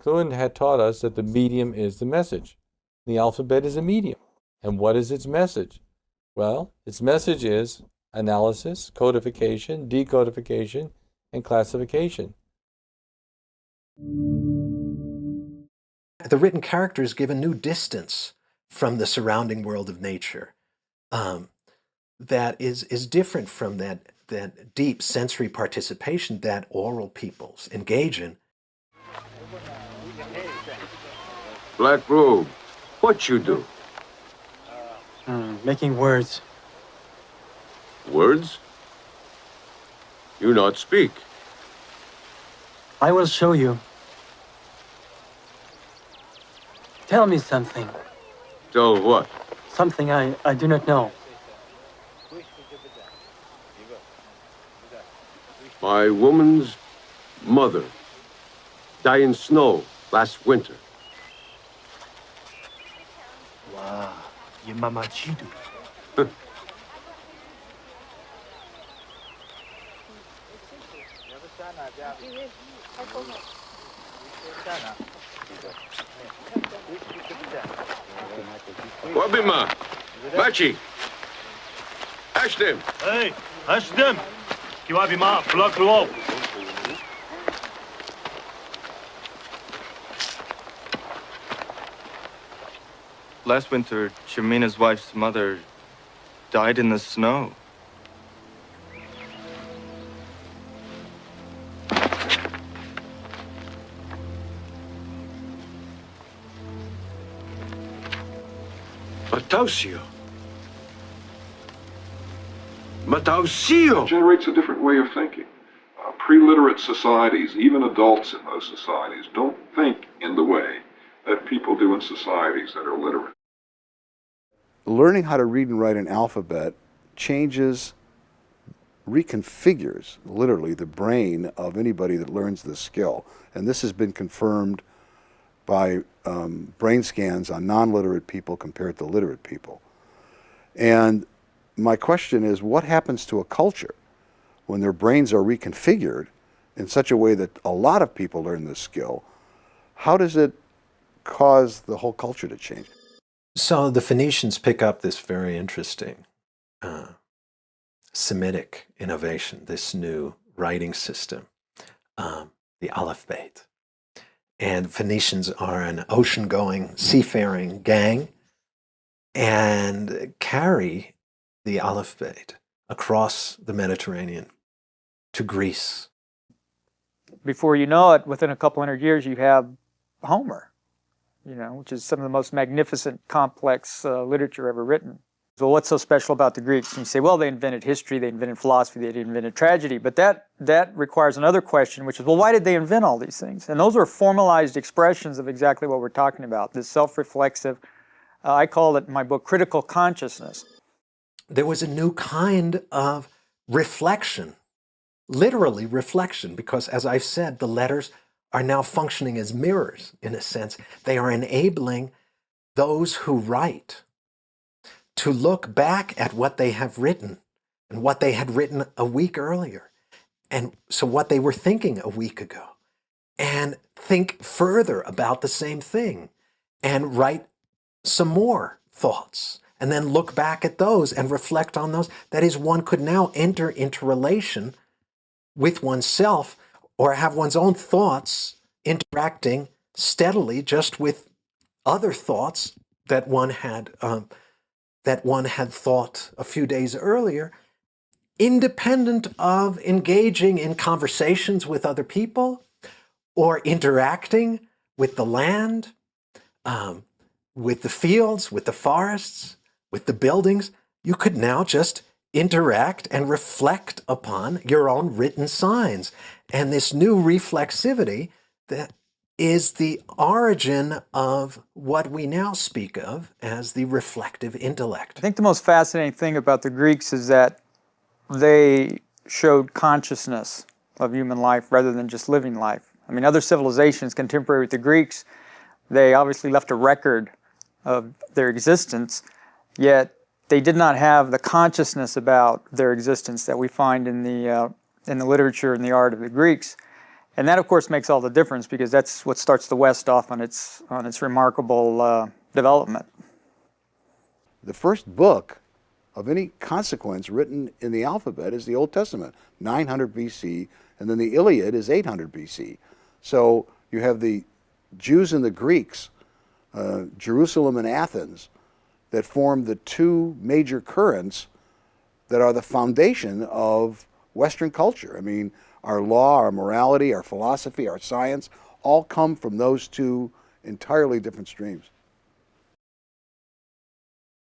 McLuhan had taught us that the medium is the message. The alphabet is a medium. And what is its message? Well, its message is analysis, codification, decodification, and classification. The written characters give a new distance from the surrounding world of nature that is different from that deep sensory participation that oral peoples engage in. Black Robe, what you do? Making words. Words? You not speak. I will show you. Tell me something. Tell what? Something I do not know. My woman's mother died in snow last winter. Wow, your mama Chidu. Wabima, Machi, Ashtem. Hey, Ashtem. Kiwabima, Black Robe. Last winter, Shamina's wife's mother died in the snow. Matausio. Matausio! It generates a different way of thinking. Preliterate societies, even adults in those societies, don't think in the way that people do in societies that are literate. Learning how to read and write an alphabet changes, reconfigures, literally, the brain of anybody that learns this skill. And this has been confirmed by brain scans on non-literate people compared to literate people. And my question is, what happens to a culture when their brains are reconfigured in such a way that a lot of people learn this skill? How does it cause the whole culture to change? So the Phoenicians pick up this very interesting Semitic innovation, this new writing system, the alphabet. And Phoenicians are an ocean-going, seafaring gang and carry the alphabet across the Mediterranean to Greece. Before you know it, within a couple hundred years, you have Homer, which is some of the most magnificent, complex literature ever written. So what's so special about the Greeks? And you say, well, they invented history, they invented philosophy, they invented tragedy. But that requires another question, which is, well, why did they invent all these things? And those are formalized expressions of exactly what we're talking about, this self-reflexive, I call it in my book, critical consciousness. There was a new kind of reflection, literally reflection, because as I've said, the letters are now functioning as mirrors, in a sense. They are enabling those who write to look back at what they have written and what they had written a week earlier. And so what they were thinking a week ago, and think further about the same thing and write some more thoughts and then look back at those and reflect on those. That is, one could now enter into relation with oneself or have one's own thoughts interacting steadily just with other thoughts that one had thought a few days earlier, independent of engaging in conversations with other people or interacting with the land, with the fields, with the forests, with the buildings. You could now just interact and reflect upon your own written signs. And this new reflexivity that is the origin of what we now speak of as the reflective intellect. I think the most fascinating thing about the Greeks is that they showed consciousness of human life rather than just living life. I mean, other civilizations contemporary with the Greeks, they obviously left a record of their existence, yet they did not have the consciousness about their existence that we find in the literature and the art of the Greeks. And that, of course, makes all the difference because that's what starts the West off on its remarkable development. The first book of any consequence written in the alphabet is the Old Testament, 900 BC, and then the Iliad is 800 BC. So you have the Jews and the Greeks, Jerusalem and Athens, that form the two major currents that are the foundation of Western culture. I mean, our law, our morality, our philosophy, our science, all come from those two entirely different streams.